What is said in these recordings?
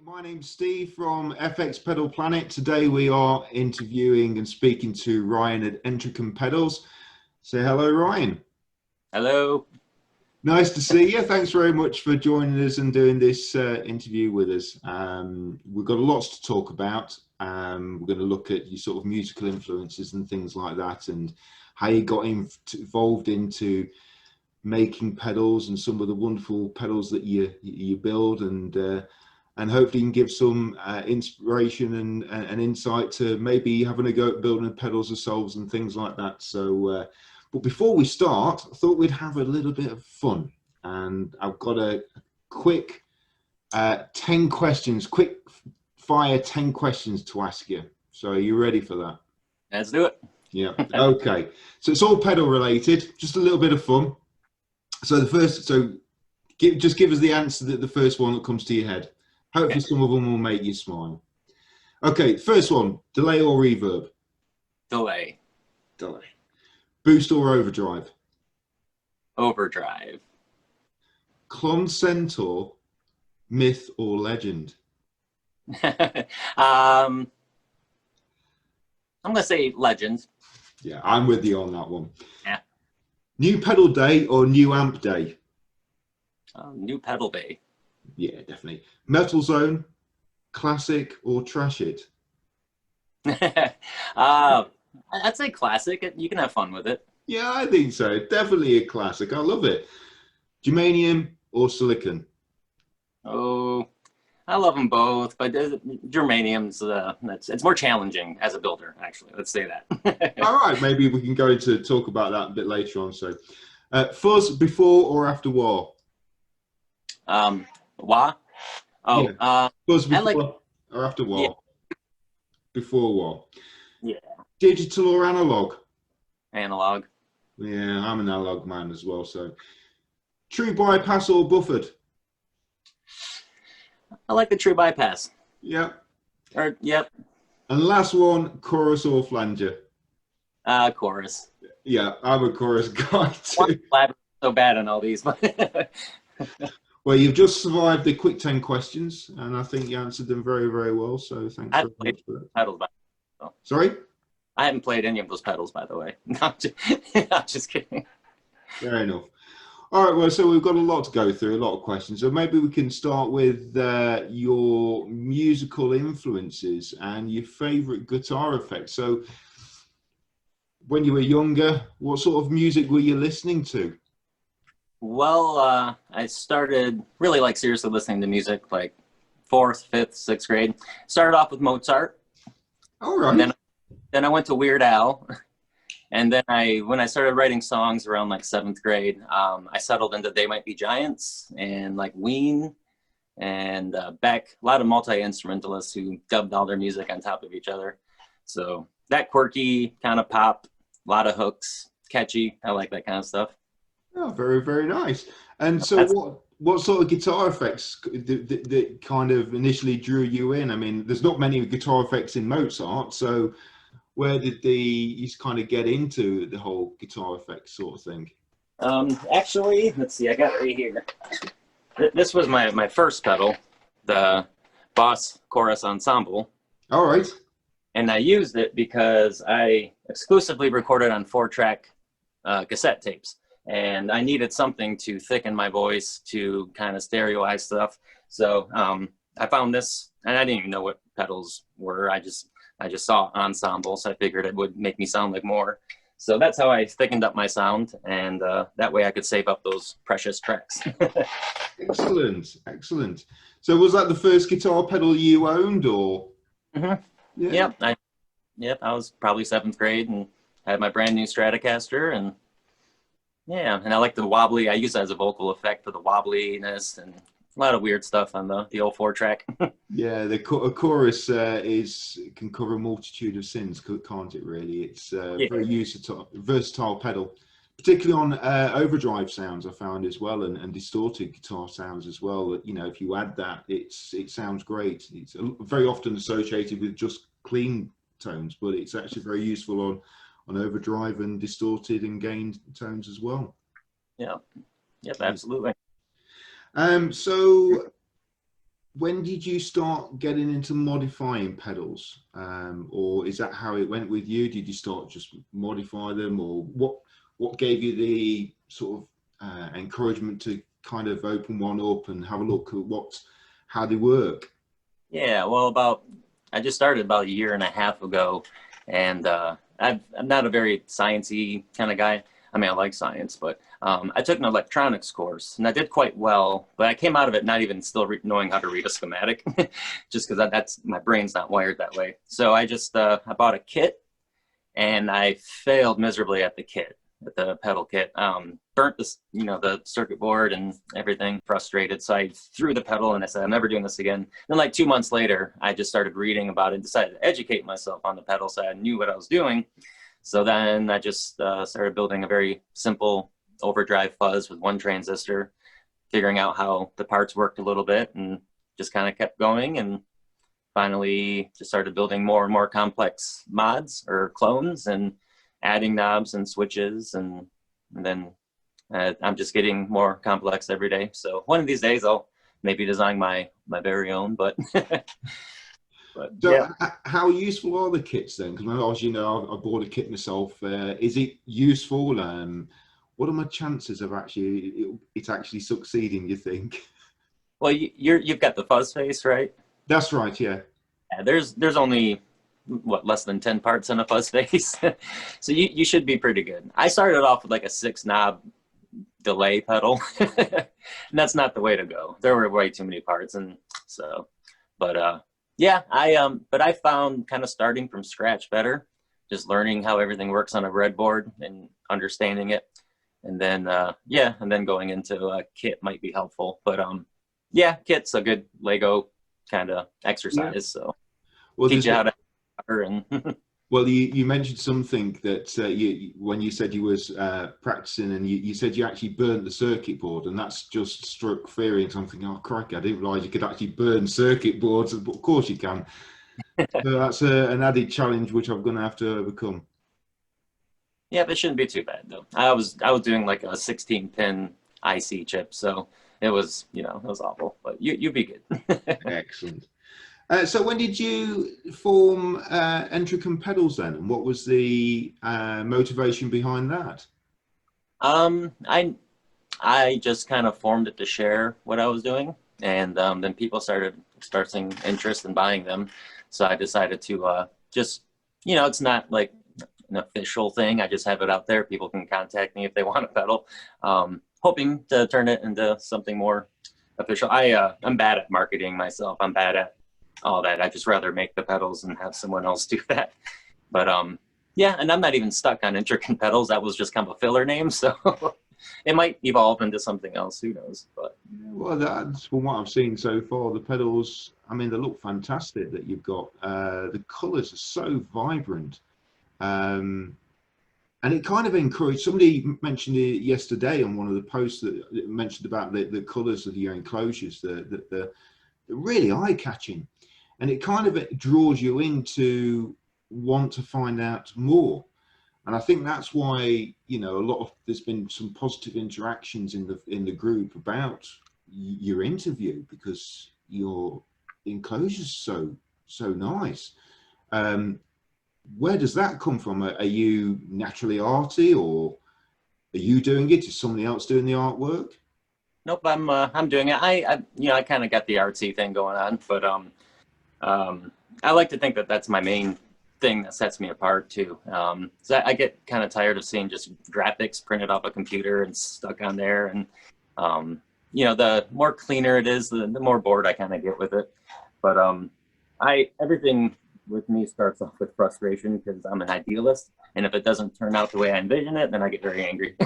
My name's Steve from fxpedalplanet. Today we are interviewing and speaking to Ryan Entrekin pedals. Say hello, Ryan. Hello. Nice to see you. Thanks very much for joining us and doing this interview with us. We've got lots to talk about. We're going to look at your sort of musical influences and things like that, and how you got involved into making pedals and some of the wonderful pedals that you build, and hopefully you can give some inspiration and insight to maybe having a go at building pedals yourselves and things like that. So, but before we start, I thought we'd have a little bit of fun. And I've got a quick 10 questions, quick fire 10 questions to ask you. So are you ready for that? Let's do it. Yeah, okay. So it's all pedal related, just a little bit of fun. So just give us the answer, the first one that comes to your head. Hopefully some of them will make you smile. Okay, first one, delay or reverb? Delay. Delay. Boost or overdrive? Overdrive. Clone Centaur, myth or legend? I'm going to say legend. Yeah, I'm with you on that one. Yeah. New pedal day or new amp day? New pedal day. Yeah, definitely. Metal Zone, classic or trash it? I'd say classic. You can have fun with it. Yeah, I think so. Definitely a classic. I love it. Germanium or silicon? Oh, I love them both, but germanium's it's more challenging as a builder, actually. Let's say that. All right, maybe we can go into talk about that a bit later on. So, fuzz before or after war? Wah? Oh, yeah. Fuzz before like, or after war? Yeah. Before war. Yeah. Digital or analog? Analog. Yeah, I'm an analog man as well. So, true bypass or buffered? I like the true bypass. Yep. Yep. And last one, chorus or flanger? Chorus. Yeah, I'm a chorus guy too. So bad on all these. Well, you've just survived the quick 10 questions, and I think you answered them very, very well. So thanks very much for that. Pedals, Sorry? I haven't played any of those pedals, by the way. No, I'm just kidding. Fair enough. All right, well, so we've got a lot to go through, a lot of questions. So maybe we can start with your musical influences and your favorite guitar effects. So when you were younger, what sort of music were you listening to? Well, I started really seriously listening to music like 4th, 5th, 6th grade. Started off with Mozart. All right. And then I went to Weird Al. And then when I started writing songs around like 7th grade, I settled into They Might Be Giants and like Ween and Beck, a lot of multi-instrumentalists who dubbed all their music on top of each other. So that quirky kind of pop, a lot of hooks, catchy. I like that kind of stuff. Oh, very, very nice. And so what sort of guitar effects that kind of initially drew you in? I mean, there's not many guitar effects in Mozart, so where did you kind of get into the whole guitar effects sort of thing? Actually, let's see, I got it right here. This was my first pedal, the Boss Chorus Ensemble. All right. And I used it because I exclusively recorded on 4-track cassette tapes. And I needed something to thicken my voice, to kind of stereoize stuff. So I found this, and I didn't even know what pedals were. I just saw ensemble, so I figured it would make me sound like more. So that's how I thickened up my sound, and that way I could save up those precious tracks. Excellent, excellent. So was that the first guitar pedal you owned, or? Mm-hmm. Yeah. Yep. I was probably 7th grade and had my brand new Stratocaster, and yeah, and I like the wobbly. I use it as a vocal effect for the wobbliness and a lot of weird stuff on the old 4-track. Yeah, a chorus can cover a multitude of sins, can't it? Really, it's very versatile pedal, particularly on overdrive sounds. I found as well, and distorted guitar sounds as well. You know, if you add that, it sounds great. It's very often associated with just clean tones, but it's actually very useful on overdrive and distorted and gained tones as well. Yeah. Yep, absolutely. So when did you start getting into modifying pedals, or is that how it went with you? Did you start just modify them, or what gave you the sort of encouragement to kind of open one up and have a look at how they work? Yeah, well, I just started about a year and a half ago, and I'm not a very sciencey kind of guy. I mean, I like science, but I took an electronics course, and I did quite well. But I came out of it not even still knowing how to read a schematic, just because that's my brain's not wired that way. So I just I bought a kit, and I failed miserably at the kit, at the pedal kit. Burnt the circuit board and everything, frustrated. So I threw the pedal and I said, I'm never doing this again. Then like 2 months later, I just started reading about it, decided to educate myself on the pedal so I knew what I was doing. So then I just started building a very simple overdrive fuzz with one transistor, figuring out how the parts worked a little bit, and just kind of kept going, and finally just started building more and more complex mods or clones and adding knobs and switches, and then I'm just getting more complex every day. So one of these days I'll maybe design my very own, but So yeah. how useful are the kits then? Because as you know, I bought a kit myself. Is it useful? What are my chances of it's actually succeeding, you think? Well, you've got the fuzz face, right? That's right, yeah. Yeah, there's only less than 10 parts in a fuzz face. So you should be pretty good. I started off with like a 6 knob delay pedal, and that's not the way to go. There were way too many parts, and so, but yeah, but I found kind of starting from scratch better, just learning how everything works on a breadboard and understanding it, and then yeah, and then going into a kit might be helpful. But yeah, kit's a good Lego kind of exercise. Yeah. So well, teach you how to and well, you mentioned something that when you said you was practicing, and you said you actually burnt the circuit board, and that's just struck fear into something. Oh, crikey, I didn't realize you could actually burn circuit boards, but of course you can. So that's an added challenge which I'm going to have to overcome. Yeah, but it shouldn't be too bad though. I was doing like a 16-pin IC chip, so it was, it was awful, but you'd be good. Excellent. So when did you form Entrekin Pedals then, and what was the motivation behind that? I just kind of formed it to share what I was doing, and then people started expressing interest in buying them. So I decided to just, it's not like an official thing. I just have it out there. People can contact me if they want a pedal. Hoping to turn it into something more official. I'm bad at marketing myself. I'm bad at all that. I just rather make the pedals and have someone else do that. But yeah, and I'm not even stuck on Entrekin Pedals. That was just kind of a filler name, so it might evolve into something else. Who knows? But well, that's from what I've seen so far. The pedals, I mean, they look fantastic that you've got. The colours are so vibrant, and it kind of encouraged. Somebody mentioned it yesterday on one of the posts that mentioned about the colours of your enclosures. They're really eye-catching, and it kind of draws you in to want to find out more. And I think that's why, there's been some positive interactions in the group about your interview, because your enclosure's so nice. Where does that come from? Are you naturally arty, or are you doing it? Is somebody else doing the artwork? Nope, I'm doing it. I kind of got the artsy thing going on, but I like to think that that's my main thing that sets me apart too. So I get kind of tired of seeing just graphics printed off a computer and stuck on there, and the more cleaner it is, the more bored I kind of get with it. But everything with me starts off with frustration, because I'm an idealist, and if it doesn't turn out the way I envision it, then I get very angry.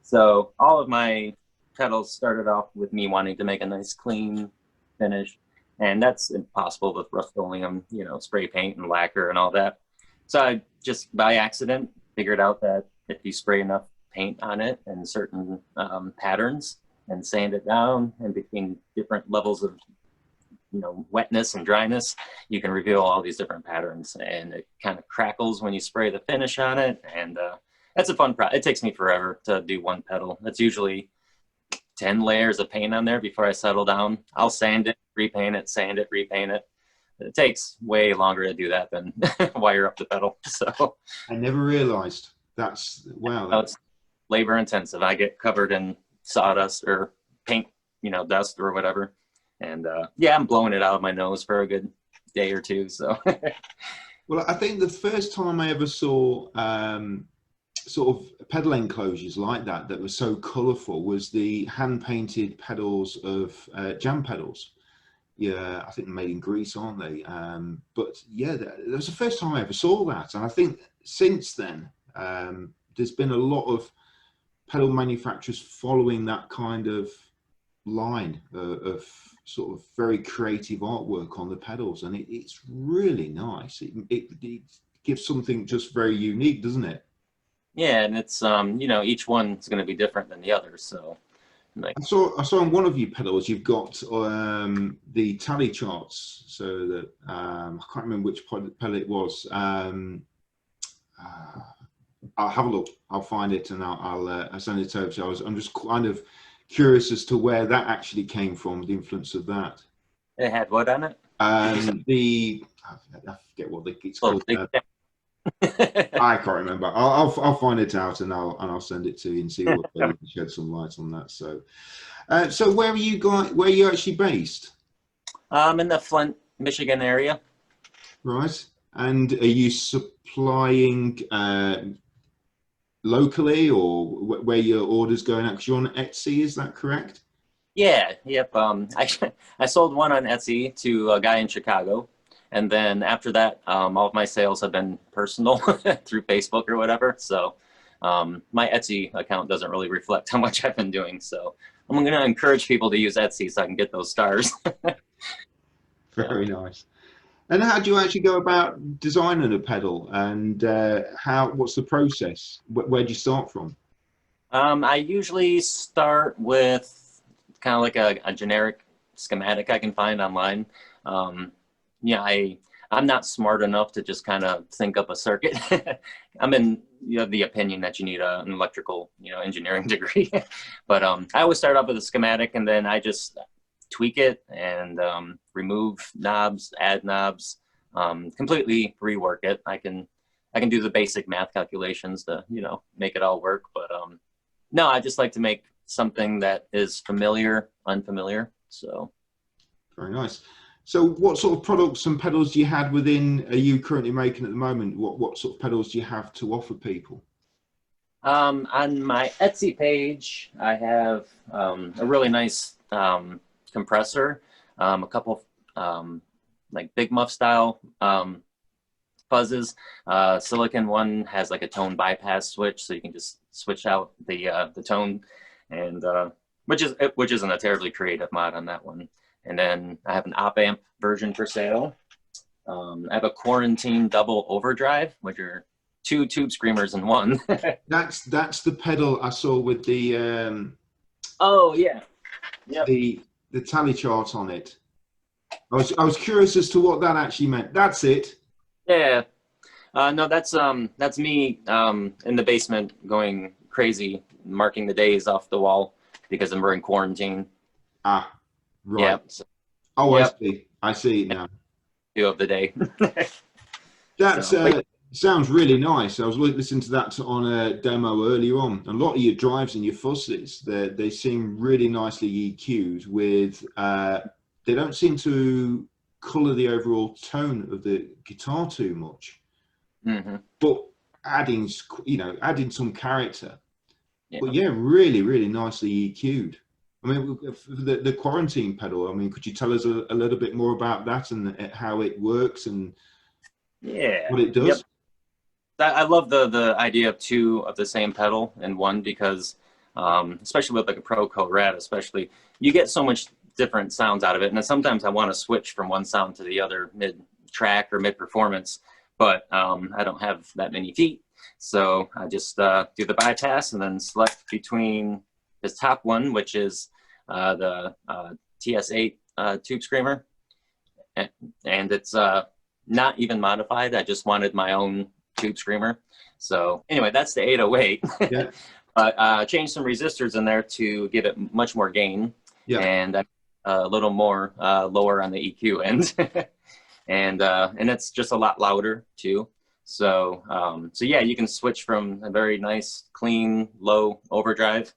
So all of my pedals started off with me wanting to make a nice clean finish, and that's impossible with Rust-Oleum, spray paint and lacquer and all that. So I just by accident figured out that if you spray enough paint on it and certain patterns and sand it down, and between different levels of wetness and dryness, you can reveal all these different patterns, and it kind of crackles when you spray the finish on it. And that's a fun it takes me forever to do one pedal. It's usually 10 layers of paint on there before I settle down. I'll sand it repaint it, sand it, repaint it. It takes way longer to do that than wire up the pedal. So I never realized. That's, wow. it's labor intensive. I get covered in sawdust or paint, dust or whatever. And yeah, I'm blowing it out of my nose for a good day or two. So well, I think the first time I ever saw sort of pedal enclosures like that were so colorful was the hand painted pedals of jam pedals. Yeah, I think they're made in Greece, aren't they? But yeah, that was the first time I ever saw that. And I think since then, there's been a lot of pedal manufacturers following that kind of line of sort of very creative artwork on the pedals. And it's really nice. It gives something just very unique, doesn't it? Yeah, and it's, each one's going to be different than the other. So like, I saw on one of your pedals you've got the tally charts, so that I can't remember which pedal it was. I'll have a look. I'll find it and I'll send it over to you. I'm just kind of curious as to where that actually came from, the influence of that. it had what on it? I forget what it's called. I can't remember. I'll find it out and I'll send it to you and see what you can shed some light on that. So, so where are you guys? Where are you actually based? In the Flint, Michigan area. Right. And are you supplying locally, or where your orders going out? Because you're on Etsy, is that correct? Yeah. Yep. I sold one on Etsy to a guy in Chicago. And then after that, all of my sales have been personal through Facebook or whatever. So my Etsy account doesn't really reflect how much I've been doing. So I'm going to encourage people to use Etsy so I can get those stars. Very nice. And how do you actually go about designing a pedal? And what's the process? Where do you start from? I usually start with kind of like a generic schematic I can find online. Yeah, I'm not smart enough to just kind of think up a circuit. I'm in the opinion that you need an electrical engineering degree. But I always start off with a schematic and then I just tweak it and remove knobs, add knobs, completely rework it. I can do the basic math calculations to make it all work. But no, I just like to make something that is familiar, unfamiliar. So very nice. So what sort of products and pedals do you have are you currently making at the moment? What sort of pedals do you have to offer people? On my Etsy page, I have a really nice compressor, a couple like Big Muff style fuzzes. Silicon one has like a tone bypass switch, so you can just switch out the tone, and which isn't a terribly creative mod on that one. And then I have an op amp version for sale. I have a Quarantine Double Overdrive, which are 2 tube screamers in one. That's the pedal I saw with the oh yeah, yep. the tally chart on it. I was curious as to what that actually meant. That's it. Yeah. No, that's me in the basement going crazy, marking the days off the wall because we're in quarantine. Ah. Right. Yeah. So, oh, yep. I see it now. 2 of the day. That sounds really nice. I was listening to that on a demo earlier on. A lot of your drives and your fuzzes, they seem really nicely EQ'd with, they don't seem to colour the overall tone of the guitar too much, but adding some character. Yeah. But yeah, really, really nicely EQ'd. I mean, the Quarantine pedal, I mean, could you tell us a little bit more about that and how it works and what it does? Yep. I love the idea of 2 of the same pedal in one because, especially with like a Pro Red, especially, you get so much different sounds out of it. And then sometimes I want to switch from one sound to the other mid-track or mid-performance, but I don't have that many feet. So I just do the bypass and then select between this top one, which is the TS8 tube screamer, and it's not even modified. I just wanted my own tube screamer. So anyway, that's the 808. Yeah. But changed some resistors in there to give it much more gain. Yeah. And I a little more lower on the EQ end. And it's just a lot louder too. So so yeah, you can switch from a very nice, clean, low overdrive,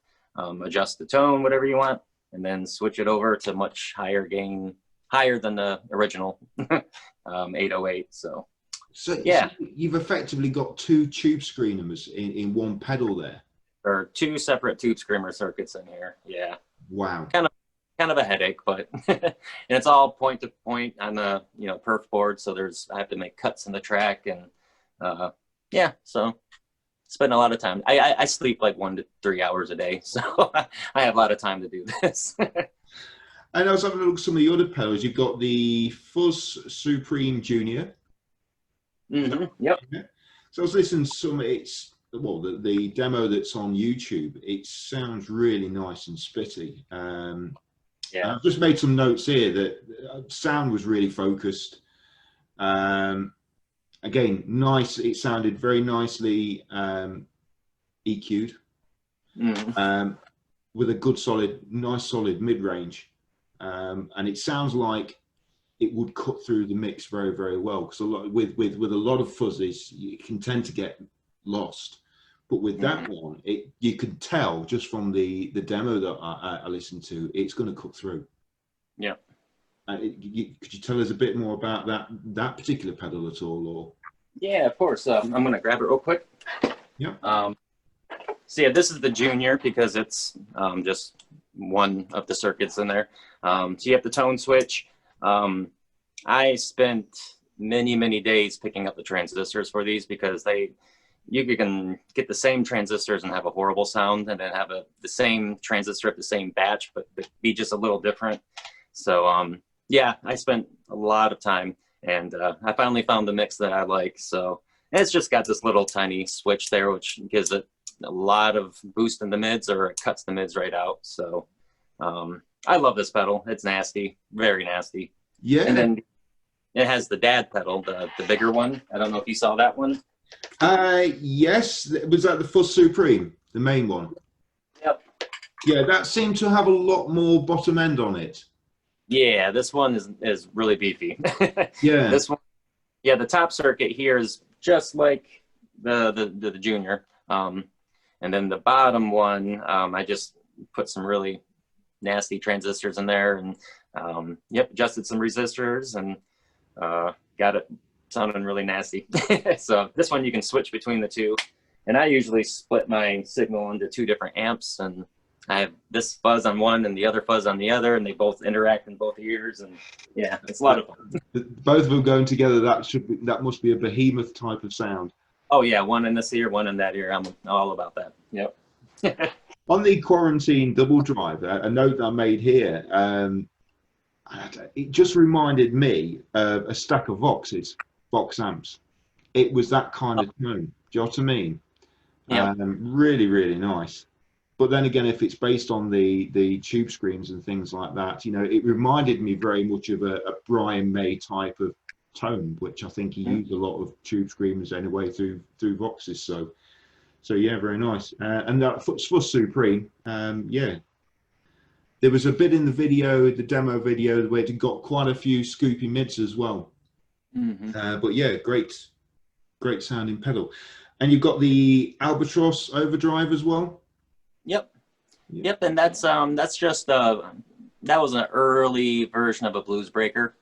adjust the tone, whatever you want, and then switch it over to much higher gain, higher than the original 808. So yeah, So you've effectively got two tube screeners in one pedal there. there are two separate tube screamer circuits in here. Yeah. Wow. Kind of a headache, but and it's all point to point on the perf board. So I have to make cuts in the track, and yeah, so spend a lot of time. I sleep like 1 to 3 hours a day, so I have a lot of time to do this. And I was having a look at some of the other pedals. You've got the Fuzz Supreme Junior. Yep. So I was listening to some. The demo that's on YouTube. It sounds really nice and spitty. Yeah. I've just made some notes here that sound was really focused. Again, nice. It sounded very nicely EQ'd, with a good, nice solid mid-range, and it sounds like it would cut through the mix very, very well. Because with a lot of fuzzes, you can tend to get lost. But with that one, you could tell just from the demo that I listened to, it's going to cut through. Yeah. Could you tell us a bit more about that particular pedal at all? Or Yeah, of course. I'm going to grab it real quick. Yeah. So yeah, this is the Junior because it's just one of the circuits in there. So you have the tone switch. I spent many days picking up the transistors for these because you can get the same transistors and have a horrible sound, and then have the same transistor at the same batch, but be just a little different. So yeah, I spent a lot of time, and I finally found the mix that I like. So it's just got this little tiny switch there, which gives it a lot of boost in the mids, or it cuts the mids right out. So I love this pedal. It's nasty, very nasty. Yeah. And then it has the dad pedal, the bigger one. I don't know if you saw that one. Yes, was that the Fuzz Supreme, the main one? Yep. Yeah, that seemed to have a lot more bottom end on it. Yeah, this one is really beefy. Yeah. This one, yeah, the top circuit here is just like the Junior, and then the bottom one, I just put some really nasty transistors in there, and yep, adjusted some resistors, and got it sounding really nasty. So this one you can switch between the two, and I usually split my signal into 2 different amps, and I have this fuzz on one and the other fuzz on the other, and they both interact in both ears, and yeah, it's a lot of fun. Both of them going together, that must be a behemoth type of sound. Oh yeah, one in this ear, one in that ear. I'm all about that. Yep. On the Quarantine Double Drive, a note that I made here, it just reminded me of a stack of Vox amps. It was that kind of tone. Do you know what I mean? Yeah. Really nice. But then again, if it's based on the tube screens and things like that, it reminded me very much of a Brian May type of tone, which I think he used a lot of tube screamers anyway through Voxes. So yeah, very nice. And that Fuzz Supreme, yeah. There was a bit in the demo video, where it got quite a few scoopy mids as well. But yeah, great sounding pedal. And you've got the Albatross Overdrive as well. Yep, and that's just that was an early version of a Blues Breaker.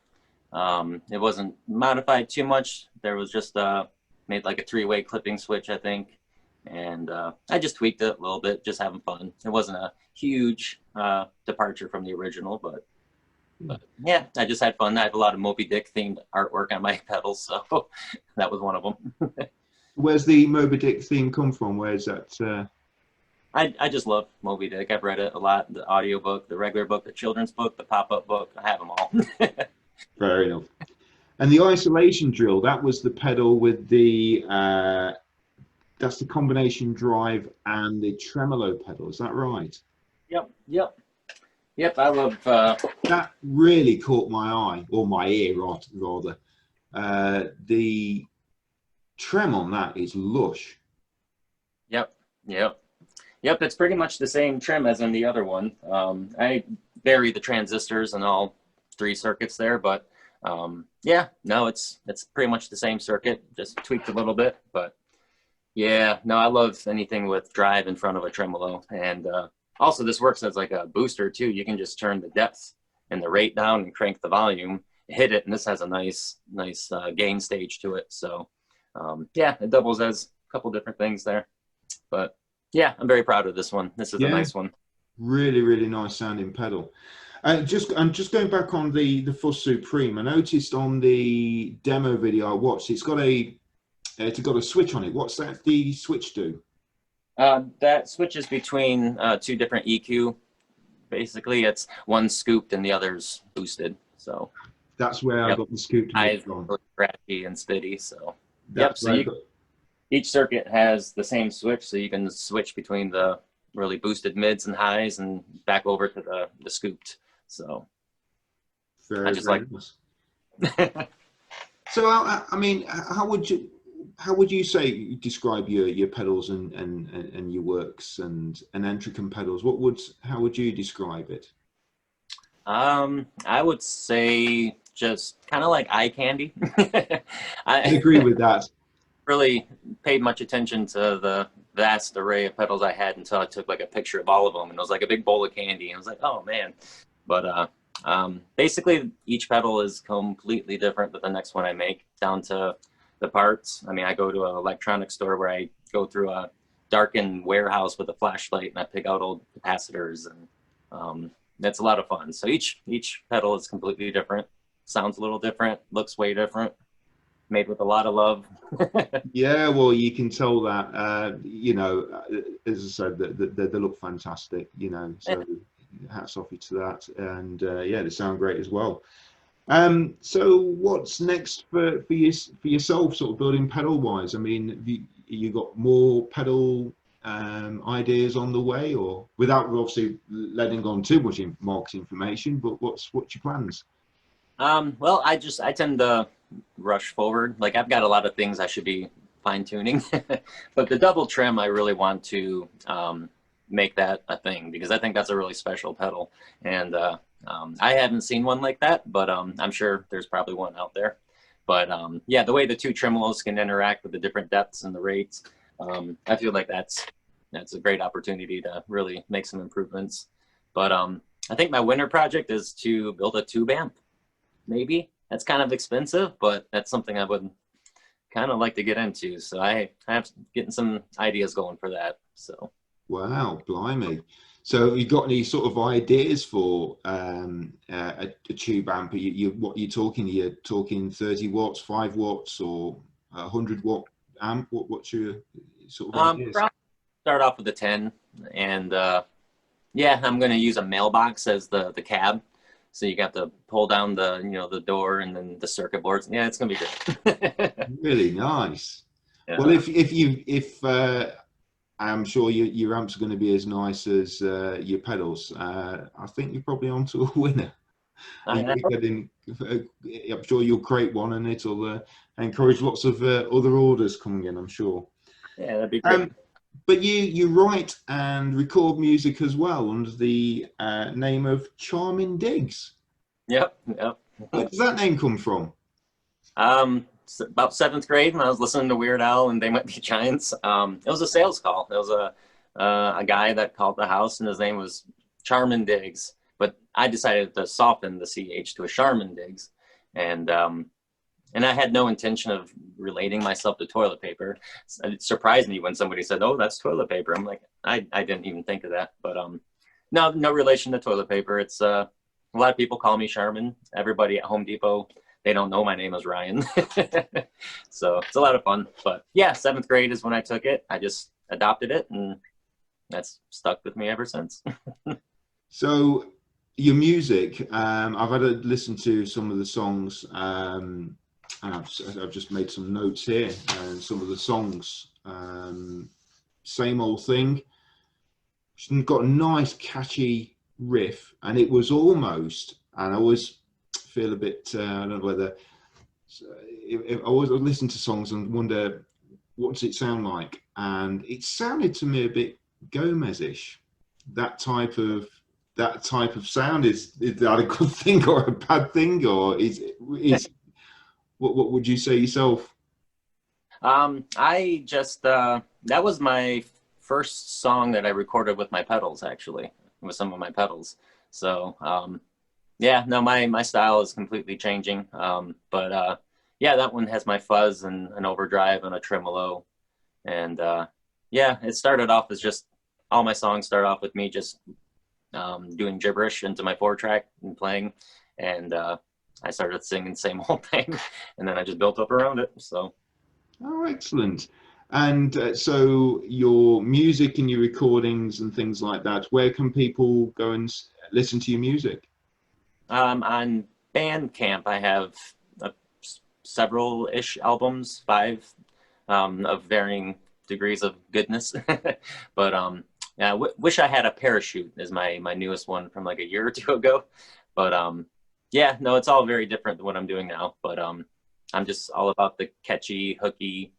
It wasn't modified too much. There was just made like a 3-way clipping switch, I think, and I just tweaked it a little bit, just having fun. It wasn't a huge departure from the original, but yeah, I just had fun. I have a lot of Moby Dick themed artwork on my pedals, so that was one of them. Where's the Moby Dick theme come from? Where's that? I just love Moby Dick. I've read it a lot. The audio book, the regular book, the children's book, the pop-up book. I have them all. Fair enough. And the isolation drill, that was the pedal with the that's the combination drive and the tremolo pedal. Is that right? Yep. I love that. Really caught my eye, or my ear rather. The trem on that is lush. Yep. It's pretty much the same trim as in the other one. I vary the transistors and all 3 circuits there, but yeah, no, it's pretty much the same circuit, just tweaked a little bit. But yeah, no, I love anything with drive in front of a tremolo. And also this works as like a booster too. You can just turn the depth and the rate down and crank the volume, hit it, and this has a nice gain stage to it. So yeah, it doubles as a couple different things there. But yeah, I'm very proud of this one. This is a nice one. Really, really nice sounding pedal. I'm just going back on the Fuzz Supreme. I noticed on the demo video I watched, it's got a switch on it. What's that? The switch do? That switches between 2 different EQ. Basically, it's one scooped and the other's boosted. So that's where I got the scooped from. Really scratchy and spitty. So that's each circuit has the same switch, so you can switch between the really boosted mids and highs and back over to the scooped. So very, I just like nice. So I mean, how would you say describe your pedals and your works and Entrekin pedals? How would you describe it? I would say just kind of like eye candy. I agree with that. Really paid much attention to the vast array of pedals I had until I took like a picture of all of them, and it was like a big bowl of candy, and I was like, oh man. But basically each pedal is completely different than the next one I make, down to the parts. I mean, I go to an electronics store where I go through a darkened warehouse with a flashlight and I pick out old capacitors, and that's a lot of fun. So each pedal is completely different, sounds a little different, looks way different, made with a lot of love. Yeah, well, you can tell that, you know, as I said, they look fantastic, you know, so hats off you to that. And yeah, they sound great as well. So what's next for yourself, sort of building pedal wise? I mean, you got more pedal ideas on the way, or without obviously letting on too much market information, but what's your plans? Well, I tend to rush forward. Like, I've got a lot of things I should be fine tuning, but the double trim, I really want to make that a thing, because I think that's a really special pedal. And I haven't seen one like that, but I'm sure there's probably one out there. But yeah, the way the 2 tremolos can interact with the different depths and the rates, I feel like that's a great opportunity to really make some improvements. But I think my winter project is to build a tube amp. Maybe that's kind of expensive, but that's something I would kind of like to get into. So I have getting some ideas going for that. So wow, blimey. So you got any sort of ideas for a tube amp? What you're talking? You're talking 30 watts, 5 watts, or 100 watt amp? What's your sort of ideas? Start off with a 10, and yeah, I'm going to use a mailbox as the cab. So you got to pull down the door and then the circuit boards. Yeah, it's gonna be good. Really nice. Yeah. Well, if I'm sure your amps are going to be as nice as your pedals. I think you're probably onto a winner. I'm sure you'll create one, and it'll encourage lots of other orders coming in, I'm sure. Yeah, that'd be great. But you write and record music as well under the name of Charming Digs. Yep. Where does that name come from? About 7th grade, when I was listening to Weird Al and They Might Be Giants. It was a sales call. It was a guy that called the house, and his name was Charmin Diggs. But I decided to soften the CH to a Charmin Diggs, and I had no intention of relating myself to toilet paper. It surprised me when somebody said, "Oh, that's toilet paper." I'm like, I didn't even think of that. But no relation to toilet paper. It's a lot of people call me Charmin. Everybody at Home Depot, they don't know my name is Ryan. So it's a lot of fun. But yeah, 7th grade is when I took it. I just adopted it, and that's stuck with me ever since. So your music, I've had to listen to some of the songs. I've just made some notes here, and some of the songs, Same Old Thing. She's got a nice catchy riff, and it was almost, and I always feel a bit, I don't know whether, if I always listen to songs and wonder, what does it sound like? And it sounded to me a bit Gomez-ish, that type of that type of sound? Is that a good thing or a bad thing, or is what would you say yourself? I just that was my first song that I recorded with my pedals, actually, with some of my pedals. So yeah, no, my style is completely changing. But yeah, that one has my fuzz and an overdrive and a tremolo. And yeah, it started off as just all my songs start off with me just doing gibberish into my 4-track and playing. And I started singing the same old thing, and then I just built up around it. So. Oh, excellent. And so your music and your recordings and things like that, where can people go and listen to your music? On Bandcamp, I have several-ish albums, 5 of varying degrees of goodness. But yeah, Wish I Had a Parachute is my newest one from like a year or 2 ago. But yeah, no, it's all very different than what I'm doing now. But I'm just all about the catchy, hooky,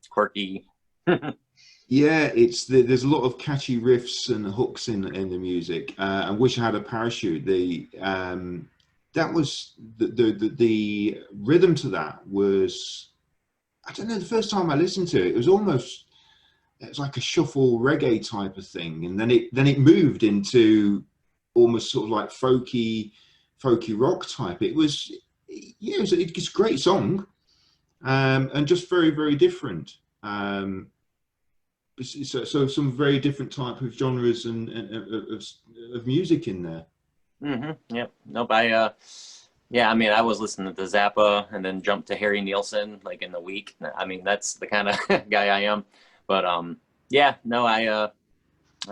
quirky. Yeah, there's a lot of catchy riffs and hooks in the music. I Wish I Had a Parachute. That was the rhythm to that was, I don't know, the first time I listened to it, it was like a shuffle reggae type of thing, and then it moved into almost sort of like folky rock type. It's a great song, and just very, very different. So some very different type of genres and of music in there. Yep. Nope. Yeah, I mean, I was listening to Zappa and then jumped to Harry Nilsson like in the week. I mean, that's the kind of guy I am. But yeah, no, I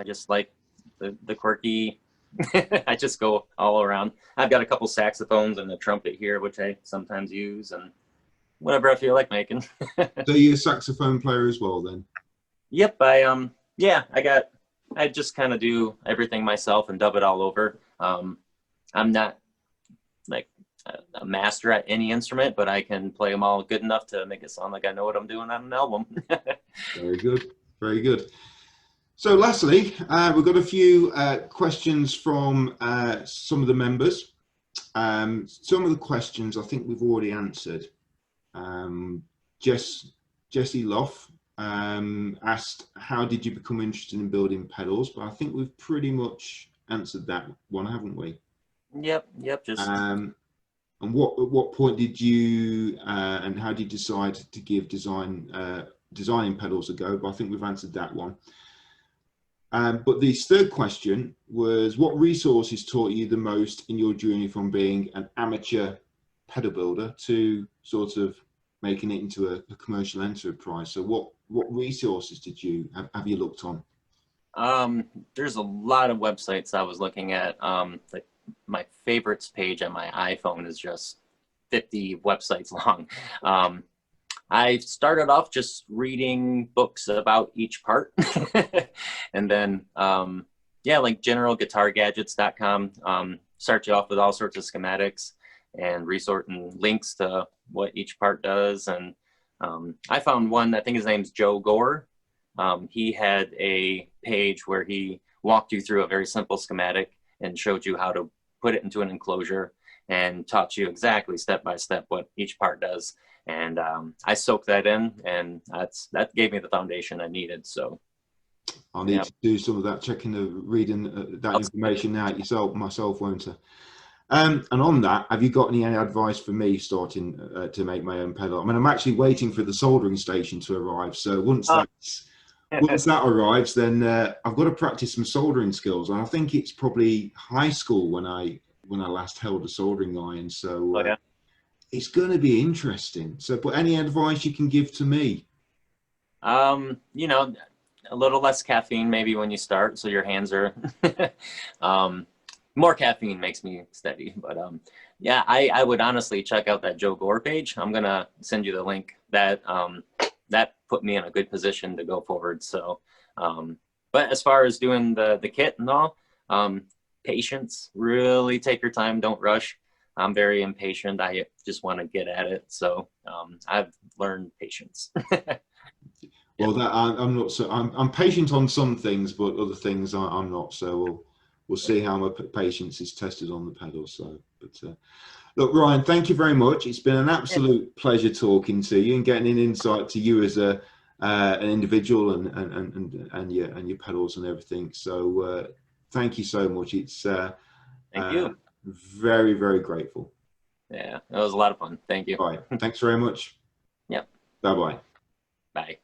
just like the quirky. I just go all around. I've got a couple saxophones and a trumpet here, which I sometimes use, and whatever I feel like making. So you're a saxophone player as well, then? Yep. Yeah, I just kind of do everything myself and dub it all over. I'm not like a master at any instrument, but I can play them all good enough to make it sound like I know what I'm doing on an album. Very good. Very good. So lastly, we've got a few questions from some of the members. Some of the questions I think we've already answered. Jessie Loff asked, how did you become interested in building pedals? But I think we've pretty much answered that one, haven't we? Yep. Just. And at what point did you and how did you decide to give designing pedals a go? But I think we've answered that one. But the third question was, what resources taught you the most in your journey from being an amateur pedal builder to sort of making it into a commercial enterprise? So what resources have you looked on? There's a lot of websites I was looking at. Like my favorites page on my iPhone is just 50 websites long. I started off just reading books about each part. And then, yeah, like generalguitargadgets.com start you off with all sorts of schematics and resorting links to what each part does. And I found one, I think his name's Joe Gore. He had a page where he walked you through a very simple schematic and showed you how to put it into an enclosure and taught you exactly step by step what each part does. And I soaked that in, and that gave me the foundation I needed. So I'll need to do some of that, reading that information out myself, won't I? And on that, have you got any advice for me starting to make my own pedal? I mean, I'm actually waiting for the soldering station to arrive. So once that arrives, then I've got to practice some soldering skills. And I think it's probably high school when I last held a soldering iron. So it's going to be interesting. So, but any advice you can give to me? You know, a little less caffeine maybe when you start, so your hands are more caffeine makes me steady. But yeah, I would honestly check out that Joe Gore page. I'm gonna send you the link. That put me in a good position to go forward. So but as far as doing the kit and all, patience, really take your time, don't rush. I'm very impatient. I just want to get at it. So I've learned patience. Well, that I'm not so. I'm patient on some things, but other things I'm not. So we'll see how my patience is tested on the pedals. So, but look, Ryan, thank you very much. It's been an absolute pleasure talking to you and getting an insight to you as a an individual and your pedals and everything. So thank you so much. It's Thank you. Very, very grateful. Yeah, that was a lot of fun. Thank you. All right. Thanks very much. Yep. Bye-bye. Bye.